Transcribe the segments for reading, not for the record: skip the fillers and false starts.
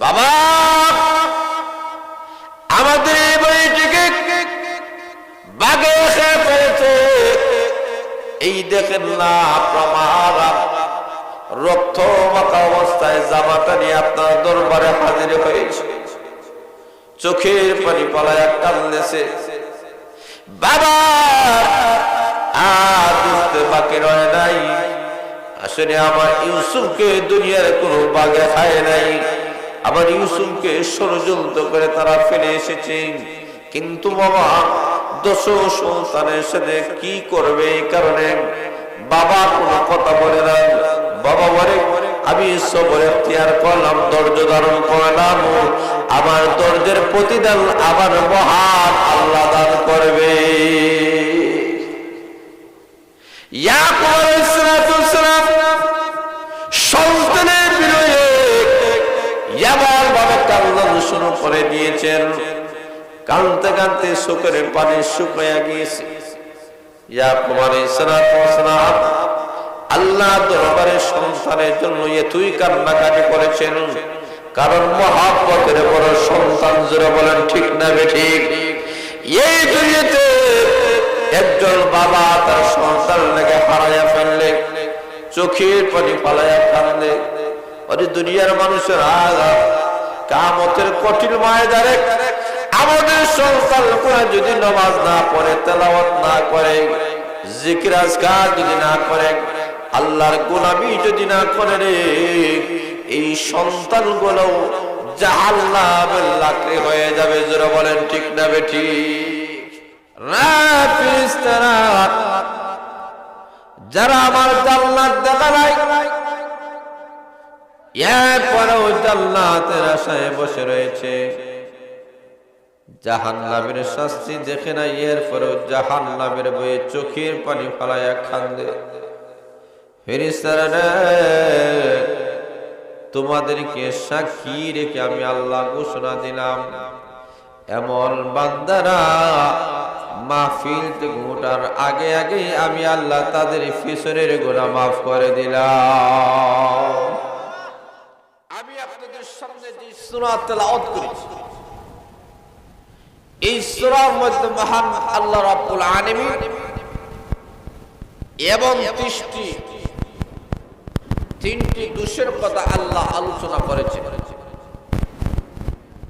বাবা আমাদের এই বাড়িটিকে বাঘে খেয়ে ফেলেছে। এই দেখেন না প্রমাণ, রক্ত মাখা অবস্থায় জামাটা নিয়ে আপনার দরবারে হাজির হয়েছে। চোখের পানি পালায় কাঁদলেছে। বাবা আর বুঝতে বাকি রয় নাই, আসলে আমার ইউসুফকে দুনিয়ার কোনো বাঘে খায় নাই। আমার ইউসুফকে ষড়যন্ত্র করে তারা ফেলে এসেছে। কিন্তু বাবা দশ সন্তানের সাথে কি করবে, এই কারণে বাবা কোনো কথা বলে না। বাবা বলে আমি সবর এখতিয়ার করলাম, ধৈর্য ধারণ করলাম, আমার ধৈর্যের প্রতিদান আমার মহান আল্লাহ দান করবে। ইয়াকুব আলাইহিস সালাম সন্তানের বিরহে এমন ভাবে কান্না শুরু করে দিয়েছেন, কাঁদতে কাঁদতে চোখের পানি শুকিয়ে গিয়েছে। ইয়াকুব আলাইহিস সালাম আল্লাহ দরবারে সন্তানের জন্য এতই কান্নাকাটি করেছেন, কারণ মহাব্বতের বড় সন্তান। জোরে বলেন ঠিক না বেঠিক? এই দুনিয়াতে একজন বাবা তার সন্তান লেগে হারাইয়া ফেললে চোখের পানি পালাইয়া কান্দে। ওই দুনিয়ার মানুষের কিয়ামতের কঠিন ময়দানে আমাদের সন্তান করে যদি নামাজ না পড়ে, তেলাওয়াত না করে, জিকির আজকার যদি না করে, আল্লাহর গোলামি যদি না করে রে, এই সন্তানগুলো জাহান্নামের লাকড়ি হয়ে যাবে। জোরে বলেন ঠিক না বেঠিক? ফেরেশতারা যারা আমার জান্নাত দেখা নাই, এরপরেও জান্নাতের আশায় বসে রয়েছে, জাহান্নামের শাস্তি দেখে নাই, এরপরেও জাহান্নামের বয়ে চোখের পানি ফেলাইয়া কান্দে। ফেরেশতারা তোমাদেরকে সাক্ষী রেখে আমি আল্লাহ ঘোষণা দিলাম, এমন বান্দারা মাহফিল থেকে ওঠার আগে আগে আমি আল্লাহ তাদের পিছনের গুনাহ মাফ করে দিলাম। আমি আপনাদের সামনে যে সূরা তেলাওয়াত করেছি, এই সূরার মধ্যে মহান আল্লাহ রাব্বুল আলামিন এবং তিনটি দোষের কথা আল্লাহ আলোচনা করেছেন,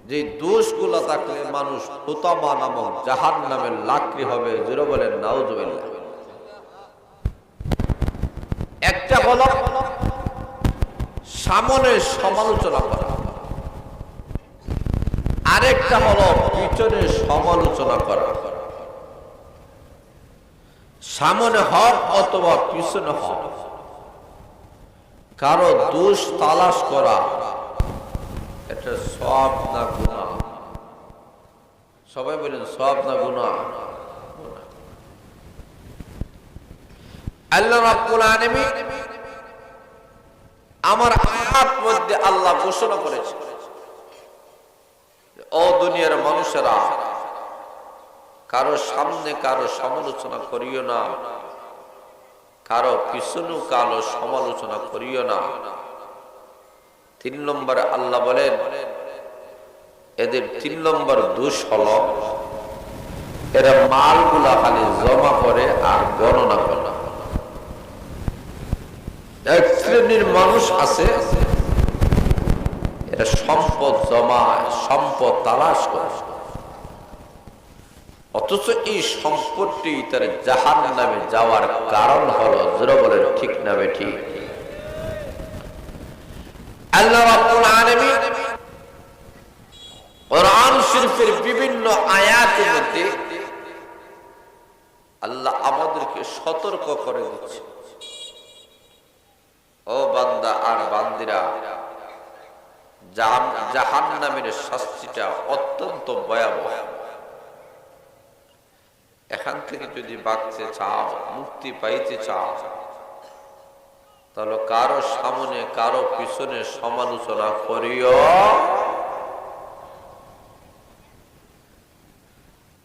যে দোষগুলো থাকলে মানুষ হুতামা নামক জাহান্নামের লাকড়ি হবে। জোরে বলেন নাউজুবিল্লাহ। একটা হলো সামনে সমালোচনা করা, আরেকটা হলো পিছনে সমালোচনা করা। সামনে হক অথবা পিছনে হক, কারো দোষ তালাশ করা, এটা সওয়াব না গুনাহ? সবাই বলেন সওয়াব না গুনাহ? আল্লাহ রাব্বুল আলামিন আমার আয়াত মধ্যে আল্লাহ ঘোষণা করেছে, ও দুনিয়ার মানুষেরা, কারো সামনে কারো সমালোচনা করিও না, কারো পিছনে কারো সমালোচনা করিও না। 3 নম্বরে আল্লাহ বলেন এদের 3 নম্বর দোষ হলো এরা মালগুলা খালি জমা করে আর গণনা করে না। এক শ্রেণীর মানুষ আছে এরা সম্পদ জমায়, সম্পদ তালাশ করে, অথচ এই সম্পদটি তার জাহান্নামে যাওয়ার কারণ হলো। জোরে বলেন ঠিক না বেঠিক? আল্লাহ রাব্বুল আলামিন কোরআন শরীফের বিভিন্ন আয়াতের মধ্যে আল্লাহ আমাদেরকে সতর্ক করে দিচ্ছে, ও বান্দা আর বান্দিরা, জাহান্নামের শাস্তিটা অত্যন্ত ভয়াবহ। এখান থেকে যদি বাঁচতে চাও, মুক্তি পাইতে চাও, তাহলে কারো সামনে কারো পিছনে সমালোচনা করিও।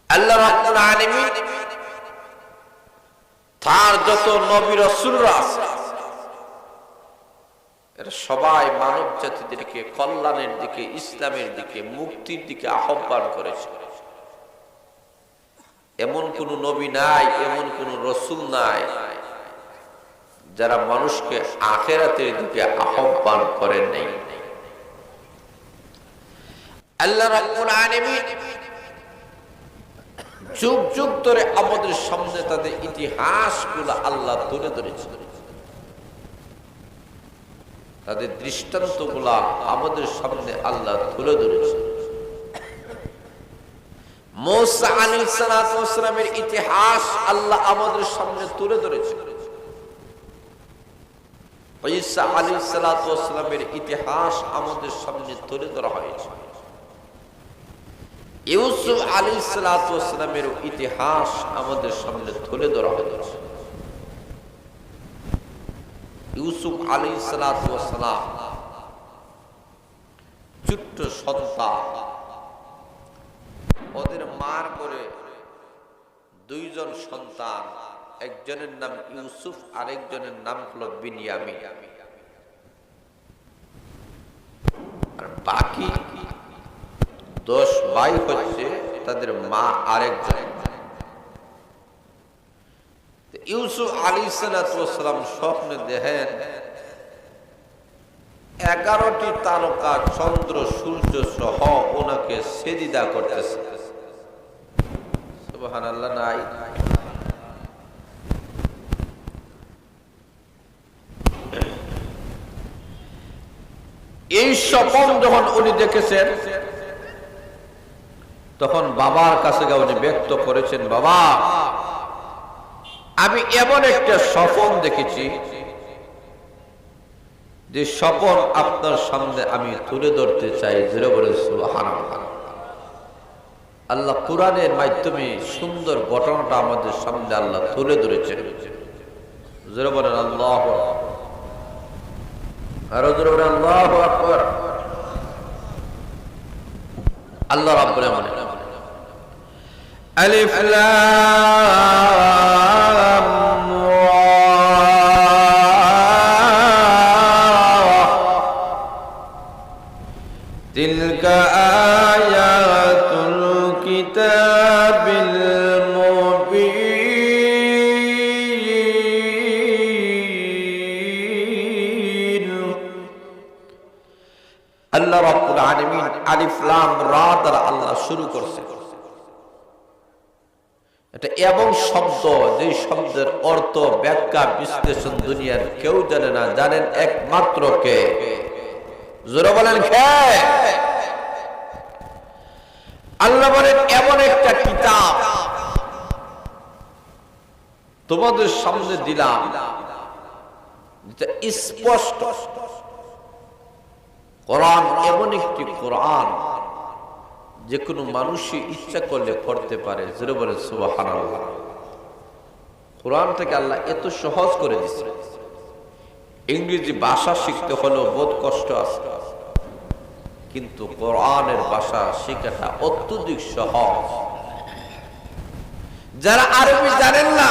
আল্লাহ রাব্বুল আলামিন তার যত নবী রাসূলরা আছে এরা সবাই মানব জাতিদেরকে কল্যাণের দিকে, ইসলামের দিকে, মুক্তির দিকে আহ্বান করেছে। এমন কোন নবী নাই, এমন কোন রাসূল নাই যারা মানুষকে আখিরাতের দিকে আহ্বান করেন নাই। আল্লাহ রাব্বুল আলামিন যুগ যুগ ধরে আমাদের সামনে তাদের ইতিহাসগুলো আল্লাহ তুলে ধরেছেন, তাদের দৃষ্টান্তগুলা আমাদের সামনে আল্লাহ তুলে ধরেছেন। মুসা আলাইহিস সালাতু ওয়াস সালামের ইতিহাস আল্লাহ আমাদের সামনে তুলে ধরেছেন। ঈসা আলাইহিস সালাতু ওয়াস সালামের ইতিহাস আমাদের সামনে তুলে ধরা হয়েছে। ইউসুফ আলাইহিস সালাতু ওয়াস সালামের ইতিহাস আমাদের সামনে তুলে ধরা হয়েছে। ইউসুফ আলাইহিস সালাতু ওয়াস সালাম ছোট্ট সন্তান, ওদের মার করে দুইজন সন্তান, একজনের নাম ইউসুফ আর একজনের নাম হলো বিনিয়ামিন, আর বাকি 10 ভাই হচ্ছে তাদের মা আরেকজন। ইউসুফ আলাইহিস সালাতু ওয়াস সালাম স্বপ্নে দেখেন 11টি তারকা চন্দ্র সূর্য সহ ওনাকে সেজদা করতেছে। সুবহানাল্লাহ। নাই এই স্বপ্ন যখন উনি দেখেছেন তখন বাবার কাছে গিয়ে উনি ব্যক্ত করেছেন, বাবা আমি এমন একটা স্বপ্ন দেখেছি যে স্বপ্ন আপনার সামনে আমি তুলে ধরতে চাই। জোরে বলে সুবহানাল্লাহ। আল্লাহ কোরআনের মাধ্যমে সুন্দর ঘটনাটা আমাদের সামনে আল্লাহ তুলে ধরেছেন। জোরে বলেন আল্লাহু আকবার। আরো জোরে বলেন আল্লাহু আকবার। আল্লাহ রাব্বুল আলামিন আলিফ লাম তিলকা আয়াতুল কিতাবিল মুবিন। আল্লাহ রাব্বুল আলামিন আলিফ লাম রা দ্বারা আল্লাহ শুরু করছে। এটা এমন শব্দ যে শব্দের অর্থ, ব্যাখ্যা, বিশ্লেষণ দুনিয়ার কেউ জানে না, জানেন একমাত্র কে? জোরে বলেন কে? আল্লাহ বলেন এমন একটা কিতাব তোমাদের সামনে দিলাম যেটা স্পষ্ট। কোরআন এমন একটি কোরআন যে কোনো মানুষই ইচ্ছা করলে পড়তে পারে। জোরে বলে সুবহানাল্লাহ। কোরআনটাকে আল্লাহ এত সহজ করে দিয়েছে। ইংরেজি ভাষা শিখতে হলেও বহুত কষ্ট আছে, কিন্তু কোরআনের ভাষা শেখাটা অত্যধিক সহজ। যারা আরবি জানেন না,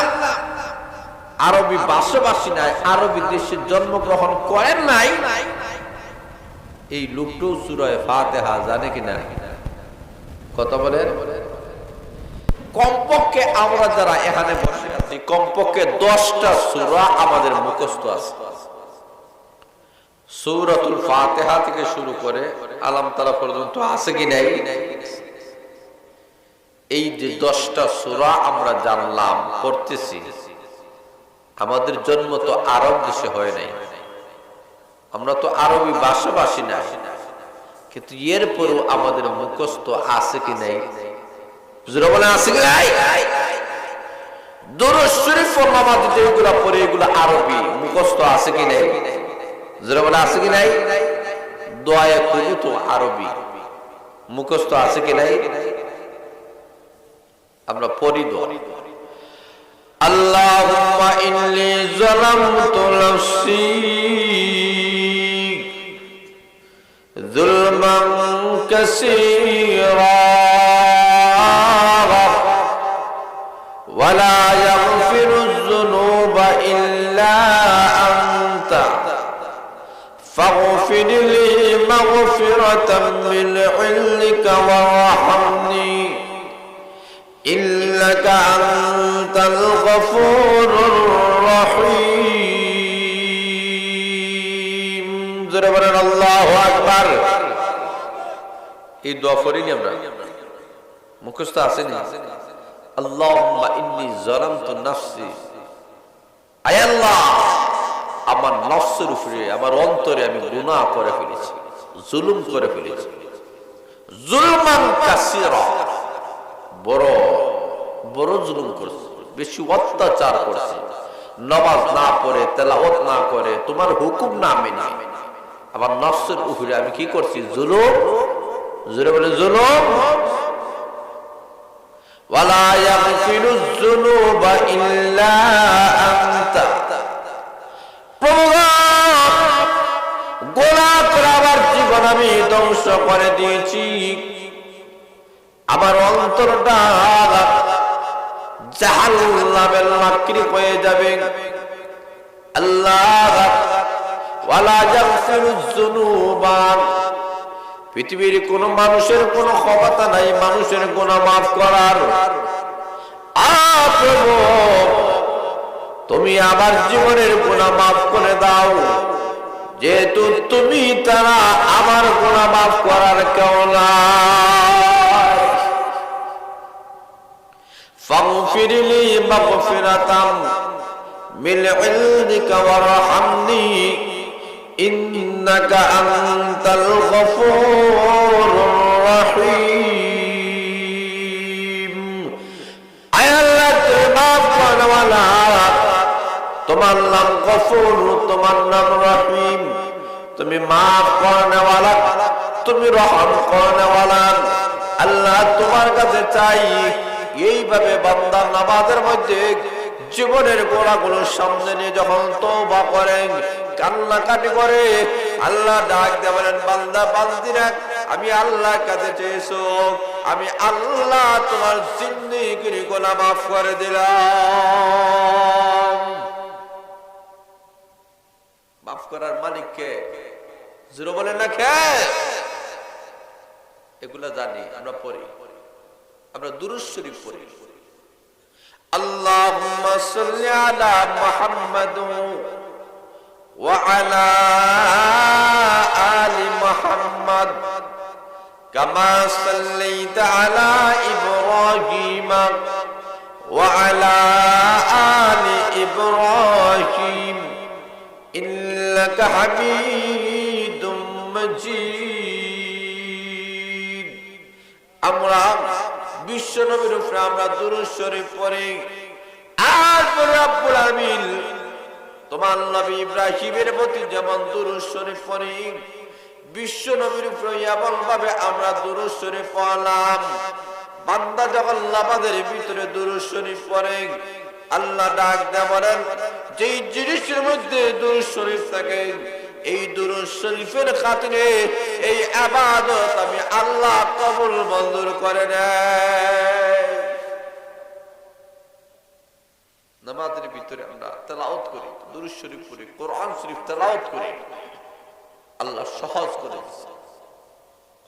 আরবি ভাষাভাষী নাই, আরবি দেশে জন্মগ্রহণ করেন নাই, এই লোকটাও সূরা ফাতিহা জানে কিনা কথা বলেন? কমপক্ষে আমরা যারা এখানে বসে আছি কমপক্ষে 10টা সূরা আমাদের মুখস্থ আছে। সূরাতুল ফাতিহা থেকে শুরু করে আলাম তারা পর্যন্ত আছে কি নাই? এই যে 10টা সূরা আমরা জানলাম, পড়তেছি, আমাদের জন্ম তো আরব দেশে হয় নাই, আমরা তো আরবি ভাষাভাষী না, কিন্তু এরপরও আমাদের মুখস্থ আছে কি নাই? জোরে বলেন আছে কি নাই? দুরূদ শরীফ নামাজে যেগুলো পড়ে এগুলো আরবি, মুখস্থ আছে কি নাই? জোরে বলেন আছে কি নাই? দোয়া কুনুত আরবি, মুখস্থ আছে কি নাই? আমরা পড়ি দোয়া, আল্লাহুম্মা ইন্নী যালামতু নাফসি যুলমান কাসীরা ওয়া লা ইয়াগফিরুয যুনুবা ইল্লা আনতা لي مغفرة من عندك وارحمني إنك أنت الغفور الرحيم زربنا الله أكبر এই দোয়া করিনি আমরা মুখস্থ আছে না আল্লাহুম্মা ইন্নী যালামতু নাফসি আয় আল্লাহ আমার নফসের উপরে আমার অন্তরে আমি গুনাহ করে ফেলেছি জুলুম করে ফেলেছি জুলমান কাসীরা বড় বড় জুলুম করেছি বেশি অত্যাচার করেছি নামাজ না পড়ে তেলাওয়াত না করে তোমার হুকুম না মেনে আমার নফসের উপরে আমি কি করছি জুলুম জোরে বলে জুলুম ওয়ালা ইয়াগফিরুয যুনুবা ইল্লা আনতা গোনাহ করে আমার জীবন আমি ধ্বংস করে দিয়েছি আমার অন্তরটা জাহান্নামের লাকড়ি হয়ে যাবে আল্লাহ ওয়ালা ইয়াগফিরুয যুনুবা পৃথিবীর কোন মানুষের কোন ক্ষমতা নাই মানুষের গুনাহ মাফ করার প্রভু তুমি আমার জীবনের গুনাহ মাফ করে দাও যেহেতু তুমি তারা আমার গুনাহ মাফ করার কেউ নাই ফাগফির লি মাগফিরাতাম মিন ইনদিকা ওয়ারহামনি إنك أنت الغفور الرحيم أي الله تمام ولا তোমার নাম গফুর তোমার নাম রহিম তুমি মাফ করনে ওয়ালা তুমি রহম করনে ওয়ালা আল্লাহ তোমার কাছে চাই এইভাবে বান্দা নামাজের মধ্যে জীবনের গোড়াগুলো সামনে নিয়ে যখন তওবা করেন কান্নাকাটি করে আল্লাহ ডাক দিয়ে বলেন বান্দা বান্দিরা আমি আল্লাহর কাছে চেয়েছো আমি আল্লাহ তোমার জিন্দেগির গুনাহ মাফ করে দিলাম মাফ করার মালিক কে জোরে বলেন না কে এগুলা জানি আমরা পড়ি আমরা দুরূদ শরীফ পড়ি আল্লাহুম্মা সাল্লি আলা মুহাম্মাদ وعلى آل محمد كما صليت على إبراهيم وعلى آل إبراهيم إنك حميد مجيد আমরা বিশ্ব নবীর উপরে আমরা দুরূদ শরীফ পড়ি আর রব্বুল আলামিন তোমার নবী ইব্রাহিমের প্রতি যেমন দুরূদ শরীফ পড়ি বিশ্ব নবীর উপরে এমন ভাবে আমরা দুরূদ শরীফ পড়লাম বান্দা যখন নামাজের ভিতরে দুরূদ শরীফ পড়ে আল্লাহ ডাক দেয়া বলেন যেই জিনিসের মধ্যে দুরূদ শরীফ থাকে এই দুরূদ শরীফের খাতিরে এই ইবাদত আমি আল্লাহ কবুল মঞ্জুর করে নেয় নামাজের ভিতরে আমরা তেলাওয়াত করি দুরূদ শরীফ পড়ি কোরআন শরীফ তেলাওয়াত করি আল্লাহ সহজ করে দিয়েছে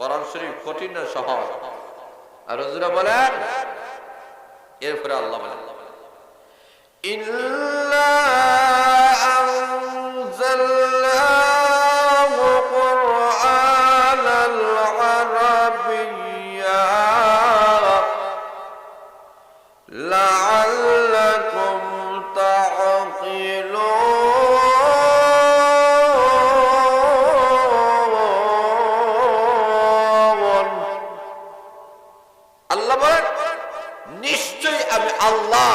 কোরআন শরীফ কঠিন না সহজ আর হুজুরা বলেন এরপরে আল্লাহ বলেন ইল্লা আনজালনাহু কুরআনাল আরাবিয়্যা লাআল্লাকুম তা'কিলুন আল্লাহ বলেন নিশ্চয়ই আমি আল্লাহ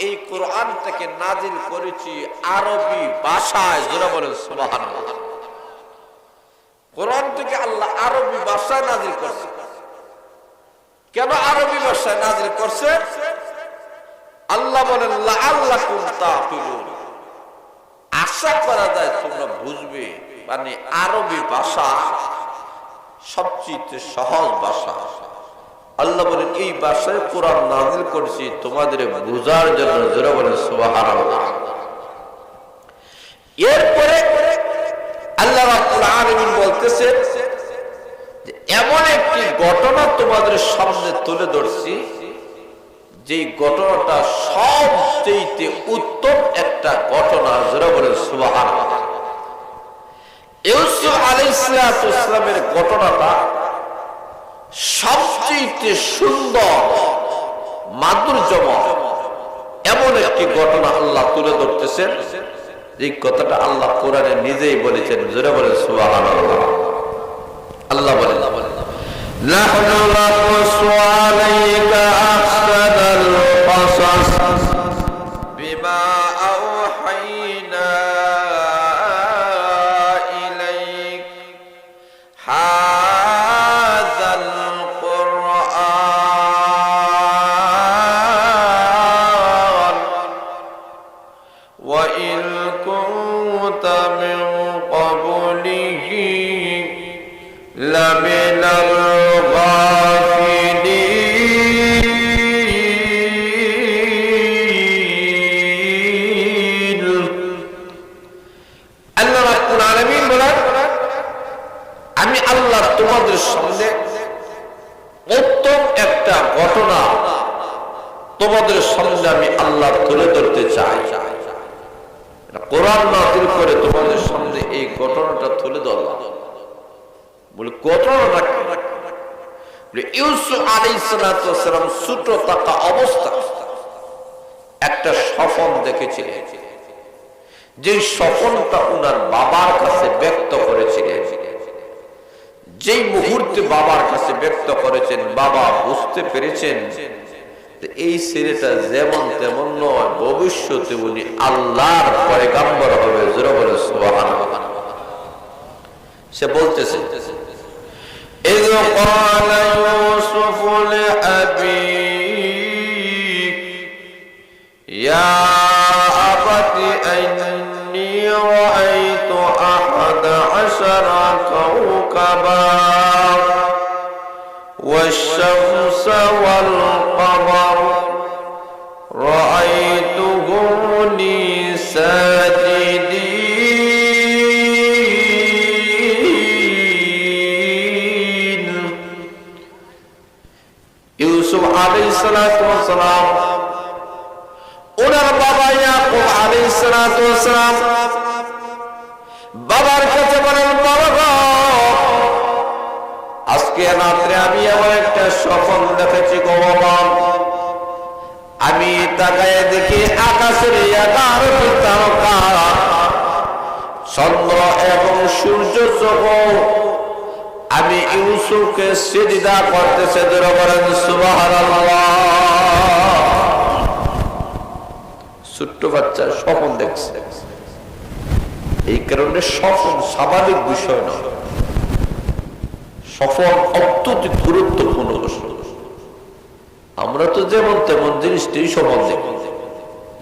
এই কোরআনটাকে নাজিল করেছি আরবি ভাষায় জোরে বলেন সুবহানাল্লাহ কোরআনটাকে আল্লাহ আরবি ভাষায় নাজিল করেছে কেন আরবি ভাষায় নাজিল করছে আল্লাহ বলেন লাআল্লাকুম তা'কিলুন আশা করা যায় তোমরা বুঝবে মানে আরবি ভাষা সবচেয়ে সহজ ভাষা আল্লাহ বলেন এই ভাষায় কোরআন নাযিল করেছি তোমাদের বোঝার জন্য জোরে বলেন সুবহানাল্লাহ এরপরে আল্লাহ রাব্বুল বলতেছে যে এমন একটি ঘটনা তোমাদের সামনে তুলে ধরছি, যে ঘটনাটা সবচেয়ে উত্তম একটা ঘটনা। যারা বলেন সুবহানাল্লাহ। ইউসুফ আলাইহিস সালামের ঘটনাটা সবচেয়ে সুন্দর, মাধুর্যময় এমন একটি ঘটনা আল্লাহ তুলে ধরতেছেন, যে কথাটা আল্লাহ কোরআনে নিজেই বলেছেন। যারা বলেন সুবহানাল্লাহ। আল্লাহ বলেন, নাহনু নাকুসু আলাইকা আহসানাল কসাস বিমা আওহাইনা ইলাইক হাযাল কুরআন ওয়া ইন কুনতা মিন ক্বাবলিহি লামিনাল গাফিলিন। আল্লাহ রাব্বুল আলামিন বলেন, আমি আল্লাহ তোমাদের সামনে উত্তম একটা ঘটনা তোমাদের সামনে আমি আল্লাহ তুলে ধরতে চাই। কোরআন নাযিল করে তোমাদের সামনে এই ঘটনাটা তুলে ধরলাম। বলে ঘটনাটা কি? ইউসুফ আলাইহিস সালাম ছোট থাকা অবস্থা একটা স্বপ্ন দেখেছিলেন, যে স্বপ্নটা উনার বাবার কাছে ব্যক্ত করেছিলেন। যেই মুহূর্তে বাবার কাছে ব্যক্ত করেছেন, বাবা বুঝতে পেরেছেন এই ছেলেটা যেমন তেমন নয়, ভবিষ্যতে উনি আল্লাহর পয়গম্বর হবে। যারা বলেন সুবহানাল্লাহ। সে বলতেছে, إذ قال يوسف لأبيه يا أبت إني رأيت 11 كوكبا والشمس والقمر رأيتهم لي ساجدين ইউসুফ আলাইহিস সালাম ওনার বাবা ইয়াকুব আলাইহিস সালাম বাবার কাছে বলেন, বাবা আজকে রাত্রে আমি এমন একটা স্বপ্ন দেখেছি গো বাবা। আমি তাকায় দেখি আকাশের 11টি তারকা, চন্দ্র এবং সূর্য সহ আমি ইউসুফকে সিজদা করতেছে। যারা বলেন সুবহানাল্লাহ। ছোট্ট বাচ্চা স্বপ্ন দেখছে, এই কারণে স্বপ্ন স্বাভাবিক বিষয় নয়, স্বপ্ন অত্যধিক গুরুত্বপূর্ণ বিষয়। আমরা তো যেমন তেমন জিনিসটাই স্বপ্ন দেখি।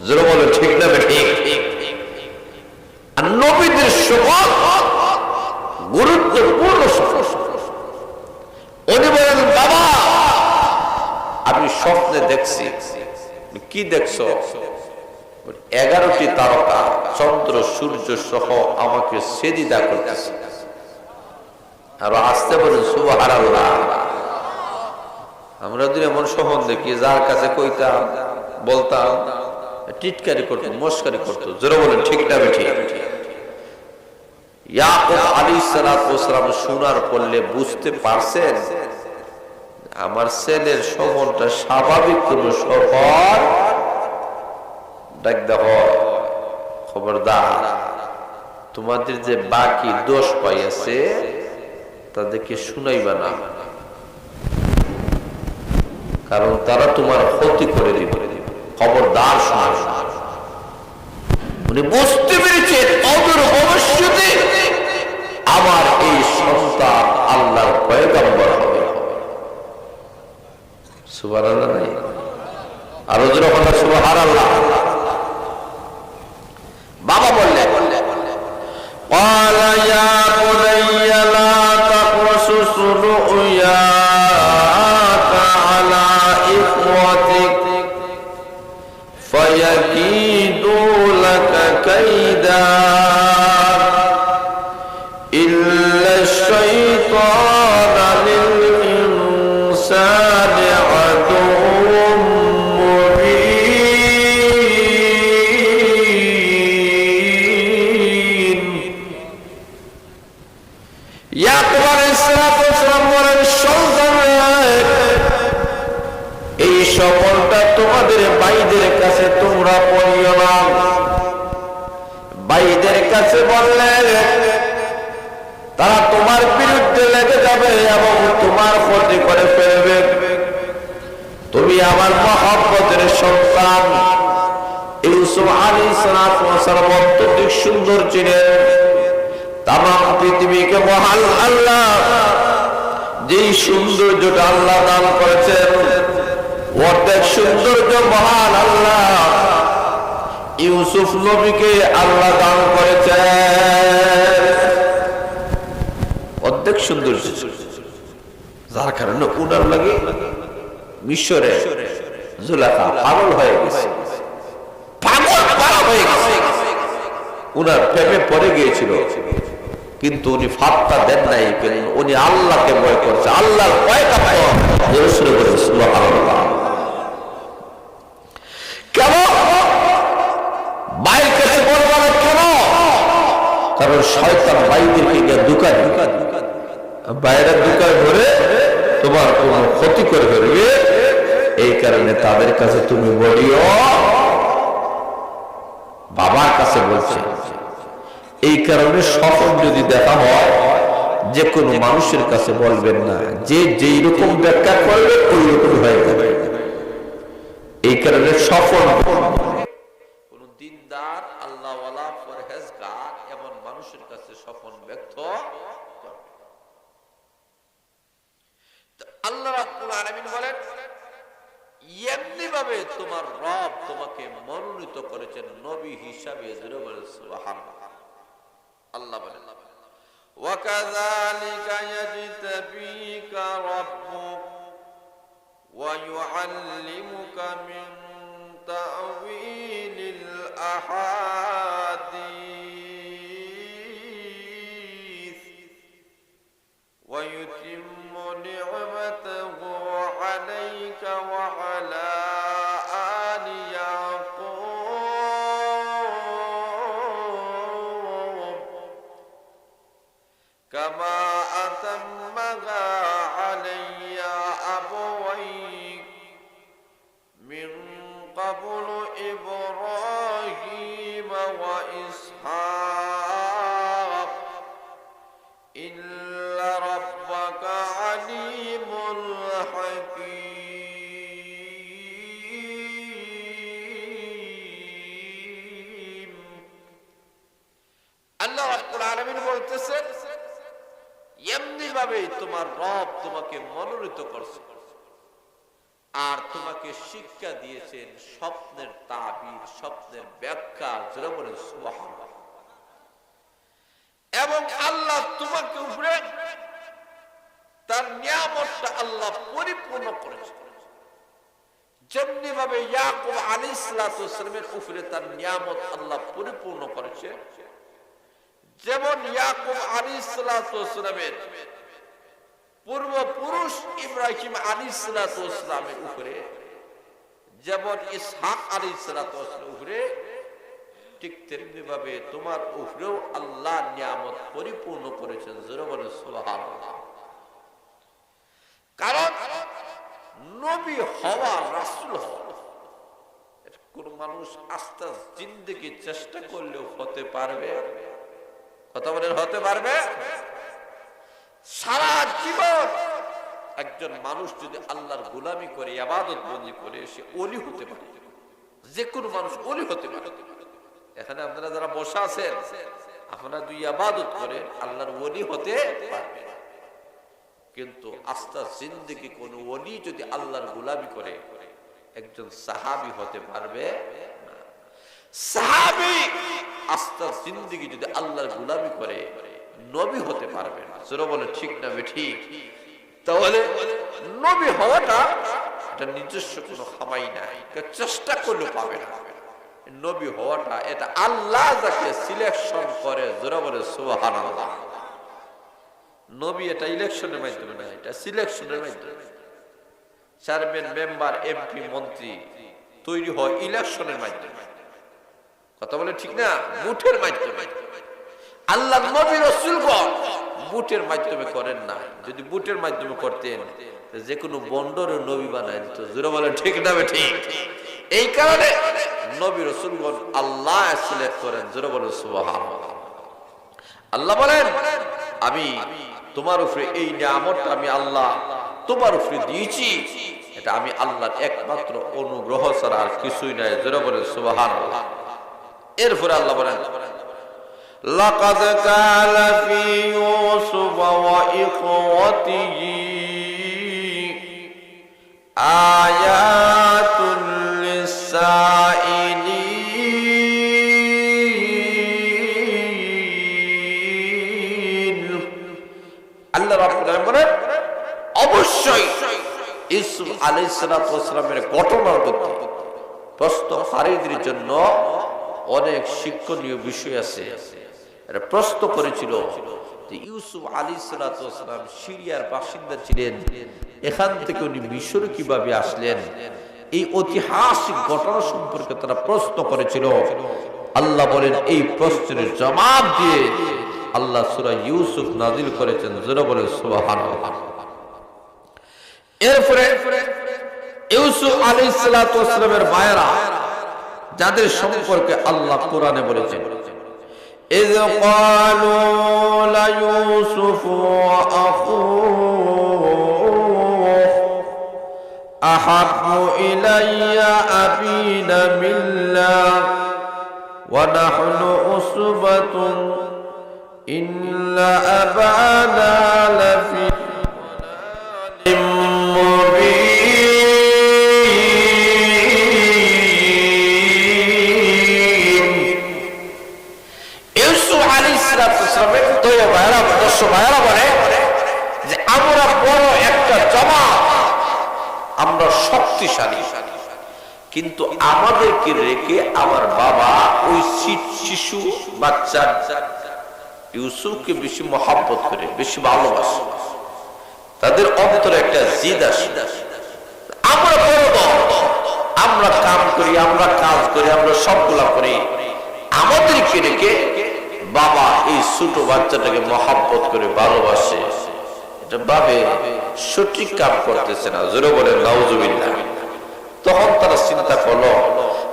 যারা বলে ঠিক না ঠিক। আর নবীদের স্বপ্ন গুরুত্বপূর্ণ স্বপ্ন। উনি বলেন, বাবা আমি স্বপ্নে দেখছি। কি দেখছো? 11টি তারকা, চন্দ্র সূর্য সহ আমাকে সিজদা করতেছে। আর আসতে বলেন সুবহানাল্লাহ। আমরা যদি এমন স্বপ্ন দেখি, যার কাছে কইতাম বলতাম টিটকারি করতো, মস্কারি করতো। যারা বলেন ঠিক না ঠিক। ইয়াকুব আলাইহিস সালাম শোনার পড়লে বুঝতে পারছেন আমার ছেলের স্বপ্নটা স্বাভাবিক কোন স্বপ্ন। ডাক দেখো, খবরদার, তোমাদের যে বাকি দোষ পাইয়াছে তাদেরকে শুনাইবা না, কারণ তারা তোমার ক্ষতি করে দিবে। খবরদার শোনাবে না। উনি বুঝতে পেরেছেন অদূর ভবিষ্যতে আমার এই সন্তান আল্লাহর পয়গম্বর হবে। সুবহানাল্লাহ নাই? আরো জোরে বলেন সুবহানাল্লাহ। বাবা বললেন, قال يا بني لا تقصص رؤياك على إخوتك فيكيدوا لك كيدا إلا সালাম বলেন, সন্তানরা, এই স্বপনটা তোমাদের ভাইদের কাছে তোমরা বলিও না। ভাইদের কাছে বললে তারা তোমার বিরুদ্ধে লেগে যাবে এবং তোমার ক্ষতি করে ফেলবে। তুমি আমার মহব্বতের সন্তান। ইউসুফ আলাইহিস সালাম অত্যধিক সুন্দর ছিলেন। তামাম পৃথিবীকে মহান আল্লাহ যেই সৌন্দর্যটা আল্লাহ দান করেছেন, অর্ধেক সৌন্দর্য মহান আল্লাহ ইউসুফ নবীকে আল্লাহ দান করেছেন, অর্ধেক সৌন্দর্য, যার কারণে উনার লাগে মিশরে জুলেখা পাগল হয়ে গেছে, পাগল হয়ে গেছে, উনার প্রেমে পড়ে গিয়েছিল। কিন্তু উনি ফাত্তা দেন নাই, উনি আল্লাহকে ভয় করছে। আল্লাহর ভয়টা সুবহানাল্লাহ। কেন ভাইয়ের কাছে বলবো না? কেন? কারণ শয়তান ভাইদেরকে গিয়ে দুকা বাইরের দুকায় ধরে তোমার কোন ক্ষতি করে ফেলবে। এই কারণে তাদের কাছে তুমি বলিও, বাবার কাছে বলছে। এই কারণে স্বপ্ন যদি দেখা হয়, যে কোনো মানুষের কাছে বলবেন না, যে যেই রকম ব্যাখ্যা করবে ওই রকম হয়ে যাবে। এই কারণে স্বপ্ন কোন দিনদার আল্লাহওয়ালা পরহেজগার এমন মানুষের কাছে স্বপ্ন ব্যক্ত আল্লাহ রাব্বুল আলামিন বলেন, এমনি ভাবে তোমার রব তোমাকে মনোনীত করেছেন নবী হিসাবে। সুবহানাল্লাহ। আল্লাহ বলেন, ওয়াকাযালিকা ইয়াজতাবিকা রাব্বুক ওয়া ইউআল্লিমুকা মিন তা'ওয়িলিল আহাদিস ওয়া ইউতিম্মু নি'মাতাহু আলাইকা ওয়া আলা আলি ইয়াকুব কামা আতাম্মাহা আলাইয়া আবাওয়াইক মিন ক্বাবলু ইব্রাহিম ওয়া ইসহাক ইন্না রাব্বাকা আলীমুল হাকীম। আল্লাহ রাব্বুল আলামিন বলতেছেন, এমনি ভাবে তোমার রব তোমাকে মনোনীত করছে আর তোমাকে শিক্ষা দিয়েছেন স্বপ্নের তাবির, স্বপ্নের ব্যাখ্যা। যারা বলেন সুবহানাল্লাহ। এবং আল্লাহ তোমাকে উপরে তার নিয়ামতটা আল্লাহ পরিপূর্ণ করেছে। যেমনি ভাবে ইয়াকুব আলাইহিস সালামের উপরে তার নিয়ামত আল্লাহ পরিপূর্ণ করেছে, যেমন ইয়াকুব আলাইহিস সালামের পূর্বপুরুষ ইব্রাহিম আলাইহিস সালামের উপরে, যেমন ইসহাক আলাইহিস সালামের উপরে, ঠিক তেমনি ভাবে তোমার উপরেও আল্লাহ নিয়ামত পরিপূর্ণ করেছেন। যারা বলেন সুবহানাল্লাহ। কারণ নবী হওয়া, রাসূল হওয়া কোন মানুষ আস্তে জিন্দেগি চেষ্টা করলেও হতে পারবে? কথা বলেন, হতে পারবে? সারা জীবন একজন মানুষ যদি আল্লাহর গোলামি করে, ইবাদত বন্দি করে, সে ওলি হতে পারে। যে কোনো মানুষ ওলি হতে পারে। এখানে আপনারা যারা বসে আছেন, আপনারা দুই ইবাদত করে আল্লাহর ওলি হতে পারবে। কিন্তু আস্তা জিন্দেগি কোন ওলি যদি আল্লাহর গোলামি করে, একজন সাহাবী হতে পারবে না। সাহাবী আস্তা জিন্দেগি যদি আল্লাহর গোলামি করে, নবী হতে পারবে না। যারা বলে ঠিক না ঠিক? তাহলে নবী হওয়াটা এটা নিজস্ব কোনো খামাই নাই, চেষ্টা করলে পাবে না। নবী হওয়াটা এটা আল্লাহ যাকে সিলেকশন করে। যারা বলে সুবহানাল্লাহ। নবী এটা ইলেকশনের মাধ্যমে না, এটা সিলেকশনের মাধ্যমে। চেয়ারম্যান, মেম্বার, এমপি, মন্ত্রী তৈরি হয় ইলেকশনের মাধ্যমে। কথা বলে ঠিক না? ভোটের মাধ্যমে। আল্লাহ নবী রাসূলগণ বুটের মাধ্যমে করেন না। যদি বুটের মাধ্যমে করতেন যে কোনো বন্ডরে নবী বানায় দিত। জোরে বলেন ঠিক না ঠিক? এই কারণে নবী রাসূলগণ আল্লাহ সিলেক্ট করেন। জোরে বলেন সুবহানাল্লাহ। আল্লাহ বলেন আমি তোমার উপরে এই নিয়ামতটা আমি আল্লাহ তোমার উপরে দিয়েছি, এটা আমি আল্লাহর একমাত্র অনুগ্রহ ছাড়া আর কিছুই নাই। জোরে বলেন সুবহানাল্লাহ। এরপরে আল্লাহ বলেন লাকাদ কানা ফি ইউসুফ ওয়া ইখওয়াতিহি আয়াতুল লিসাইলিন। আল্লাহ রাব্বুল আলামিন বলেন অবশ্যই ইউসুফ আলাইহিস সালাতু ওয়াস সালামের ঘটনার মধ্যে প্রশ্নকারীদের জন্য অনেক শিক্ষণীয় বিষয় আছে। এটা প্রশ্ন করেছিল যে ইউসুফ আলাইহিস সালাতু ওয়াস সালাম সিরিয়ার বাসিন্দা ছিলেন, এখান থেকে উনি মিশরে কিভাবে আসলেন, এই ঐতিহাসিক ঘটনা সম্পর্কে তারা প্রশ্ন করেছিল। আল্লাহ বলেন এই প্রশ্নের জবাব দিয়ে আল্লাহ সূরা ইউসুফ নাযিল করেছেন। জোরে বলেন সুবহানাল্লাহ। এরপরে ইউসুফ আলাইহিস সালাতু ওয়াস সালামের ভাইরা যাদের সম্পর্কে আল্লাহ কোরআনে বলেছেন ইয ক্বালু লা ইউসুফ ওয়া আখুহু আহাব্বু ইলাইয়া আবিনা মিল্লাহ ওয়া নাহনু উসবাতুন ইন্না আবানা লাফি আমরা বড় একটা জামাত, আমরা শক্তিশালী, কিন্তু আমাদেরকে রেখে আমার বাবা ওই শিশু বাচ্চা ইউসুফকে বেশি মহব্বত করে, বেশি ভালোবাসে। তাদের অন্তরে একটা জিদ আসে, আমরা বড় দল, আমরা কাম করি, আমরা কাজ করি, আমরা সবগুলা করি, আমাদেরকে রেখে বাবা এই ছোট বাচ্চাটাকে মহব্বত করে ভালোবাসে, এটা ভাবে সঠিক কাম করতেছে না। জোরে বলেন নাউজুবিল্লাহ। তখন তারা চিন্তা করলো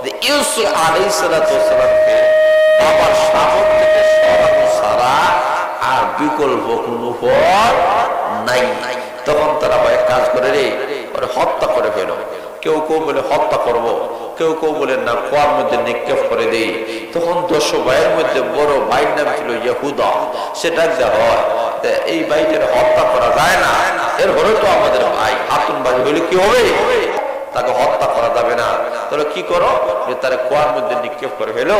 যে ইউসুফ আলাইহিস সালাতু ওয়াস সালামকে বাবার সামনে থেকে সরানো ছাড়া আর বিকল্প কোনো পথ নাই। তখন তারা ভাই কাজ করে রে ওরে হত্যা করে ফেলো। কেউ কেউ বলে হত্যা করব, কেউ কেউ বলে না কুয়ার মধ্যে নিক্ষেপ করে দেই। তখন 10 ভাইয়ের মধ্যে বড় ভাইয়ের নাম ছিল ইহুদা। সেটা হয় এই ভাইটার হত্যা করা যায় না, এর হলে তো আমাদের ভাই আতুন ভাই হলে কি হবে, তাকে হত্যা করা যাবে না। তাহলে কি করো, যে তারা কুয়ার মধ্যে নিক্ষেপ করে ফেলো,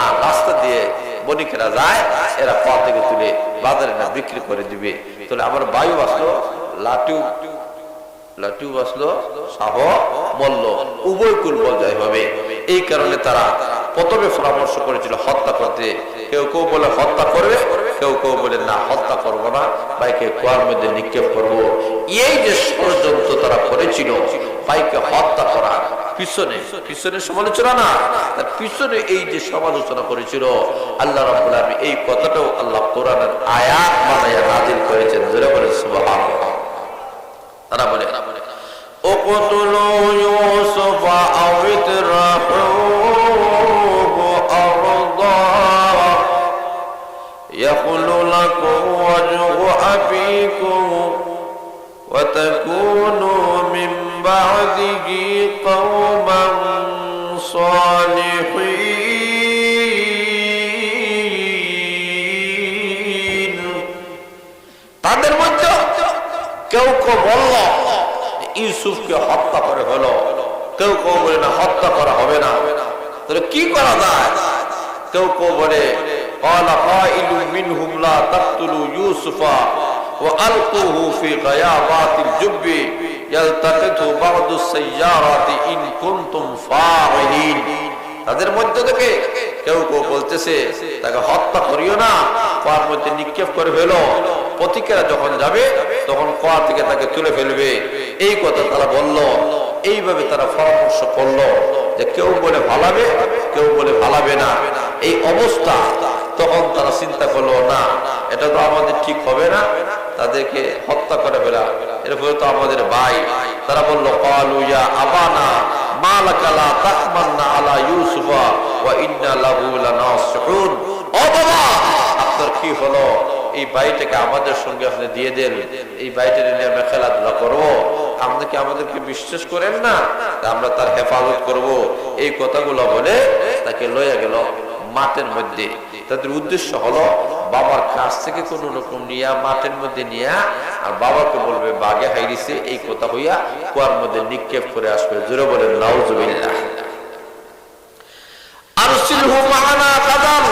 আর রাস্তা দিয়ে বণিকেরা যায়, এরা কুয়া থেকে তুলে বাজারে না বিক্রি করে দিবে। তাহলে আমার ভাই বাঁচলো, লাটু বাঁচলো, শাহ মল্ল, উভয় কুল বজায় হবে। এই কারণে তারা প্রথমে পরামর্শ করেছিল হত্যা করতে। কেউ কেউ বলে হত্যা করবে, কেউ কেউ বলে না হত্যা করবো না, ভাইকে কুয়ার মধ্যে নিক্ষেপ করবো। এই যে ষড়যন্ত্র তারা করেছিল ভাইকে হত্যা করা, পিছনে সমালোচনা না, তার পিছনে এই যে সমালোচনা করেছিল, আল্লাহ রাব্বুল আলামিন এই কথাটাও আল্লাহ কোরআনের আয়াত বানায়া নাযিল করেছেন। জোরে বলেন সুবহানাল্লাহ। তারা বলে উকতুলু ইউসুফ আও ইতরাহুহু আরদা ইয়াকুলু লাকুম ওয়াজহু আবিকুম ওয়া তাকুনু মিন বা'দিহি কওমান সালিহিন। তাদের মধ্যে কেউ কেউ বলল ইউসুফকে হত্যা করে হলো, কেউ কেউ বলে না হত্যা করা হবে না। তাহলে কি করা যায়? কেউ কেউ বলে ক্বালা কাইলুম মিনহুম লা তাকতুলু ইউসুফা ওয়া আলকুহু ফি গায়াবাতিল জুব্বি ইয়ালতাকিতু বা'দু সাইয়ারাতি ইন কুনতুম ফাইলিন। তাদের মধ্যে থেকে কেউ কেউ বলতেছে তাকে হত্যা করিও না, কুয়ার মধ্যে নিক্ষেপ করে ফেলো, প্রতিকেরা যখন যাবে তখন কুয়া থেকে তাকে তুলে ফেলবে। এই কথা তারা বলল। এইভাবে তারা পরামর্শ করলো যে কেউ বলে ভালাবে, কেউ বলে ভালাবে না। এই অবস্থা তখন তারা চিন্তা করলো, না এটা তো আমাদের ঠিক হবে না, তাদেরকে হত্যা করে ফেলা, এরপরে তো আমাদের ভাই। তারা বললো, ক্বালু ইয়া আবানা মা লাকা লা তাহমান্না আলা ইউসুফা ওয়া ইন্না লাহু লানাসিহুন। ও বাবা, আপনার কি হলো? এই ভাইটাকে আমাদের সঙ্গে আপনি দিয়ে দেন, এই ভাইটা নিয়ে আমরা খেলাধুলা করবো, আপনি কি আমাদেরকে বিশ্বাস করেন না? আমরা তার হেফাজত করব। এই কথাগুলো বলে তাকে লইয়া গেল মাঠের মধ্যে। তাদের উদ্দেশ্য হলো বাবার কাছ থেকে কোন রকম নিয়া মাঠের মধ্যে নিয়া আর বাবাকে বলবে বাগে হাইরিছে, এই কথা হইয়া কুয়ার মধ্যে নিক্ষেপ করে আসবে। জোরে বলেন নাউজুবিল্লাহ। আরসিলহু মা'ানা গাদান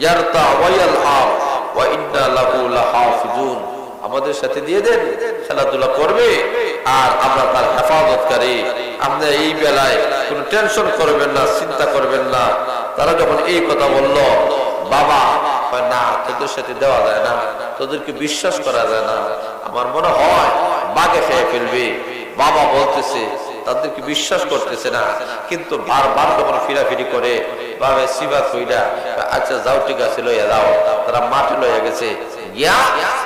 ইয়ারতা ওয়া ইয়ালআব ওয়া ইন্না লাহু লাহাফিজুন। আমাদের সাথে দিয়ে দেন, খেলাধুলা করবে আর আমরা তার হেফাজতকারী। আপনি এই বেলায় কোনো টেনশন করবেন না, চিন্তা করবেন না। তারা যখন এই কথা বলল, বাবা না, তোদের সাথে দেওয়া যায় না, তোদেরকে বিশ্বাস করা যায় না, আমার মনে হয় বাগে খেয়ে ফেলবে। বাবা বলতেছে, তাদেরকে বিশ্বাস করতেছে না, কিন্তু বারবার যখন ফিরাফিরি করে, বাবা সিবাত হইলা, আচ্ছা যাও, ঠিক আছে, লইয়া যাও। তারা মাঠে লইয়া গেছে, গিয়া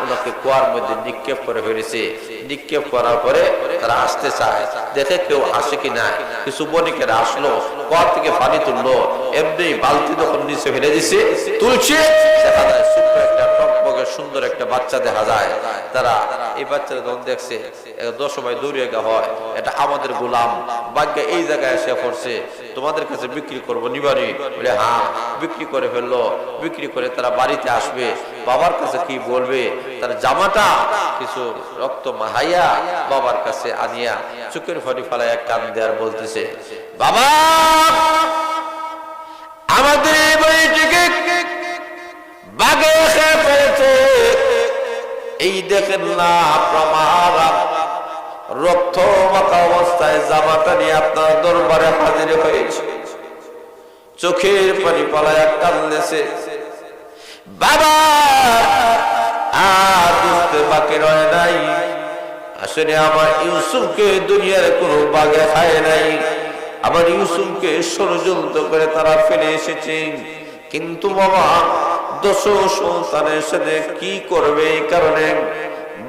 ওনাকে কুয়ার মধ্যে নিক্ষেপ করে ফেলেছে। নিক্ষেপ করার পরে তারা আসতে চায়, দেখে কেউ আসে কি না। কিছু বণিকেরা আসলো, কুয়া থেকে পানি তুললো, এমনি বালতি যখন নিচে ফেলে দিছে, তুলছে, দেখা যায় ছোট্ট একটা টকবকে সুন্দর একটা বাচ্চা দেখা যায়। তারা এই বাচ্চারা যখন দেখছে, 10 সময় দৌড়িয়ে গা হয়, এটা আমাদের গোলাম, ভাগ্যে এই জায়গায় এসে পড়ছে, তোমাদের কাছে বিক্রি করবো, নিবানি? বলে হ্যাঁ। বিক্রি করে ফেললো। বিক্রি করে তারা বাড়িতে আসবে, বাবার কাছে কি বলবে? তার জামাটা কিছু রক্ত মাহাইয়া বাবার কাছে আনিয়া চোখের ফানি ফালাইয়া কান দেয়ার বলতেছে, বাবা আমাদের এই বাড়িটিকে বাগে খেয়ে ফেলেছে, এই দেখেন না প্রমাণ, রক্ত মাখা অবস্থায় জামাটা নিয়ে আপনার দরবারে হাজির হয়েছে। চোখের পানি পালায়া কাঁদতেছে। বাবা আর বুঝতে বাকি রয় নাই, আসলে আমার ইউসুফকে দুনিয়ার কোনো বাগে খায় নাই, আমার ইউসুফকে ষড়যন্ত্র করে তারা ফেলে এসেছে। কিন্তু বাবা 10 সন্তানের সাথে কি করবে? এই কারণে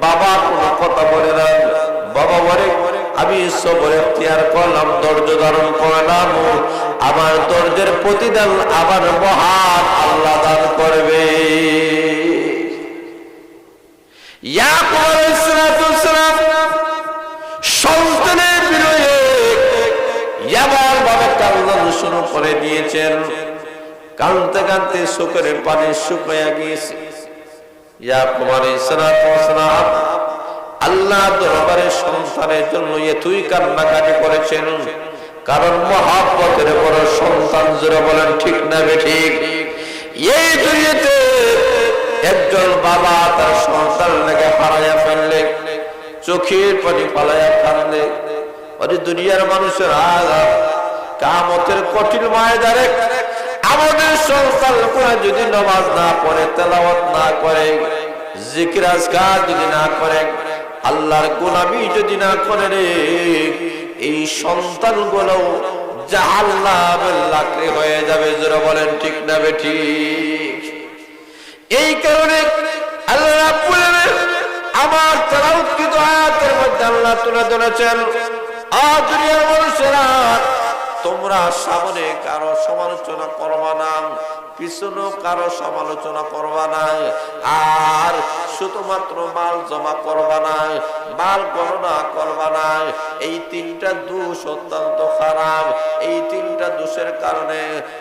বাবা কোনো কথা বলে না। বাবা বলে, আমি সবর এখতিয়ার করলাম, ধৈর্য ধারণ করলাম, আমার ধৈর্যের প্রতিদান আমার মহান আল্লাহ দান করবে। ইয়াকুব আলাইহিস সালাম সন্তানের বিরুদ্ধে এমন ভাবে কান্না শুরু করে দিয়েছেন, কাঁদতে কাঁদতে চোখের পানি শুকিয়ে গিয়েছে। ইয়াকুব আলাইহিস সালাম আল্লাহ দরবারে সন্তানের জন্য এতই কান্নাকাটি করেছেন, কারণ মহাব্বতের বড় সন্তান। জোরে বলেন ঠিক না বেঠিক? এই দুনিয়াতে একজন বাবা তার সন্তান লেগে হারাইয়া ফেললে চোখের পানি ফালাইয়া কাঁদলে, ওই দুনিয়ার মানুষের আযাব কিয়ামতের কঠিন ময়দানে আমাদের সন্তান কোন যদি নামাজ না পড়ে, তেলাওয়াত না করে, জিকির আজকার যদি না করে, আল্লাহর গোলামি যদি না করে রে, এই সন্তানগুলো জাহান্নামের লাকড়ি হয়ে যাবে। জোরে বলেন ঠিক না বেঠিক? এই কারণে আল্লাহ রাব্বুল আলামিন আমার তেলাওয়াতকৃত আয়াতের মধ্যে আল্লাহ তুলে ধরেছেন, দুনিয়ার মানুষেরা তোমরা সামনে কারো সমালোচনা করবা না, পিছনে কারো সমালোচনা করবা না, আর শুধুমাত্র মাল জমা করবা না, মাল গণনা করবা না। এই 3টা দোষ অত্যন্ত খারাপ। এই 3টা দোষের কারণে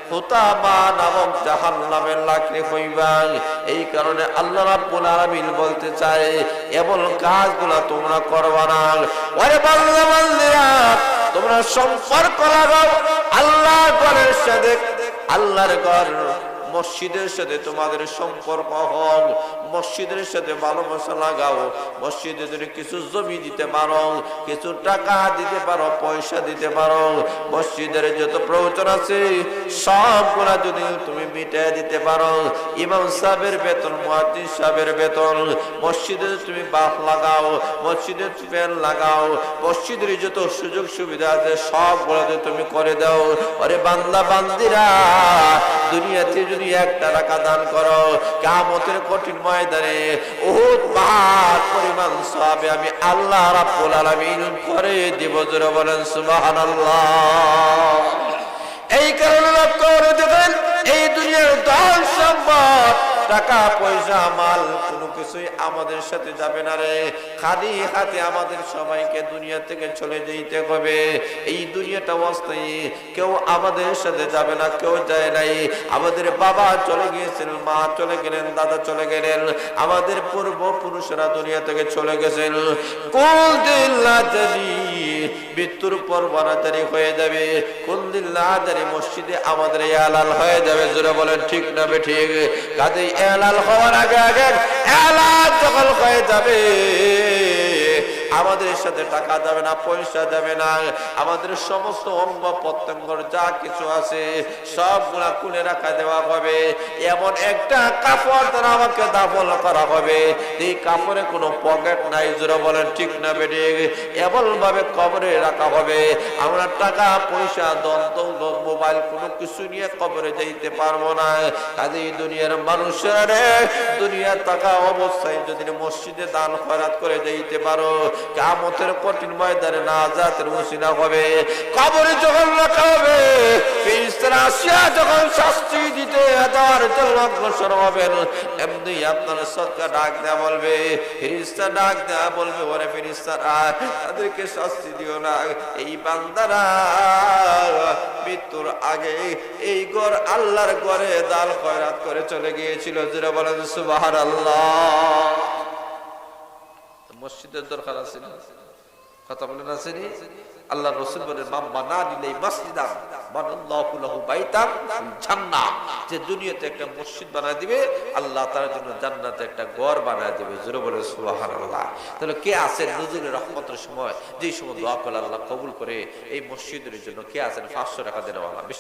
হুতামা নামক জাহান্নামের লাকড়ি হইবা। এই কারণে আল্লাহ রাব্বুল আলামিন বলতে চায়, এমন কাজগুলা তোমরা করবা না। ওরে বান্দা বান্দিরা, তোমরা সম্পর্ক লাগাও আল্লাহর ঘরের সাথে, আল্লাহর ঘর মসজিদের সাথে তোমাদের সম্পর্ক হোক, মসজিদের সাথে ভালোবাসা লাগাও। মসজিদে যদি কিছু জমি দিতে পারো, কিছু টাকা দিতে পারো, পয়সা দিতে পারো, মসজিদের যত প্রয়োজন আছে সবগুলা যদি তুমি মিটিয়ে দিতে পারো, ইমাম সাহেবের বেতন, মুয়াজ্জিন সাহেবের বেতন, মসজিদে তুমি বাফ লাগাও, মসজিদে ফ্যান লাগাও, মসজিদের যত সুযোগ সুবিধা আছে সবগুলো তুমি করে দাও। আরে বান্দা বান্দিরা, দুনিয়াতে যদি 1 টাকা দান করো, কিয়ামতের কঠিন ময়দানে উহুদ পাহাড় পরিমাণ সওয়াব আমি আল্লাহ রাব্বুল আলামিন করে দেব। জোরে বলেন সুবহানাল্লাহ। এই কারণে লক্ষ্য করে দেখেন, এই দুনিয়ার ধন সম্পদ, টাকা পয়সা, মাল কোনো কিছুই আমাদের সাথে যাবে না রে। খালি হাতে আমাদের সবাইকে দুনিয়া থেকে চলে যেতে হবে। এই দুনিয়াটা অস্থায়ী, কেউ আমাদের সাথে যাবে না, কেউ যায় নাই। আমাদের বাবা চলে গিয়েছেন, মা চলে গেলেন, দাদা চলে গেলেন, আমাদের পূর্বপুরুষরা দুনিয়া থেকে চলে গেছেন। কোন দিন লাজারি মৃত্যুর পর বানাতারি হয়ে যাবে, কোন দিন লাজারি মসজিদে আমাদের এলাল হয়ে যাবে। জোরে বলেন ঠিক না বেঠিক? কাজেই এলাল হওয়ার আগে আগে এলাল যখন হয়ে যাবে, আমাদের সাথে টাকা যাবে না, পয়সা যাবে না, আমাদের সমস্ত অঙ্গ প্রত্যঙ্গর যা কিছু আছে সবগুলা খুলে রাখা দেওয়া হবে। এমন একটা কাপড় দ্বারা আমাকে দাফন করা হবে, এই কাপড়ে কোনো পকেট নাই। জোরে বলেন ঠিক না বেঠিক? এমন ভাবে কবরে রাখা হবে, আমরা টাকা পয়সা দন্ত মোবাইল কোনো কিছু নিয়ে কবরে যাইতে পারবো না। কাজেই দুনিয়ার মানুষেরা দুনিয়ার টাকা অবস্থায় যদি মসজিদে দান খয়রাত করে যাইতে পারো, কিয়ামতের কঠিন ময়দানে নাজাতের ওসিলা হবে। কবরে যখন রাখা হবে, ফেরেশতারা আসিয়া যখন শাস্তি দিতে যাওয়ার জন্য অগ্রসর হবেন, এমনি আপনার সদকা ডাক দেয়া বলবে, ফেরেশতা ডাক দেয়া বলবে, ওরে ফেরেশতারা তাদেরকে শাস্তি দিও না, এই বান্দারা মৃত্যুর আগে এই ঘর আল্লাহর ঘরে দান খয়রাত করে চলে গিয়েছিল। যারা বলেন সুবহানাল্লাহ। মসজিদের দরকার আছে না? কথা বলেন আছে নি? আল্লাহ রাসূল বলেন, মান বানানি লাই মাসজিদান বানাল্লাহু লাহু বাইতান ফিল জান্নাহ। যে দুনিয়াতে একটা মসজিদ বানায় দিবে, আল্লাহ তার জন্য জান্নাতে একটা ঘর বানায় দিবে। জোরে বলেন সুবহানাল্লাহ। তাহলে কে আছেন নজরুলের রহমতের সময়, যেই সময় দোয়া করলে আল্লাহ কবুল করে, এই মসজিদের জন্য কে আছেন 500 টাকা দেওয়ালা?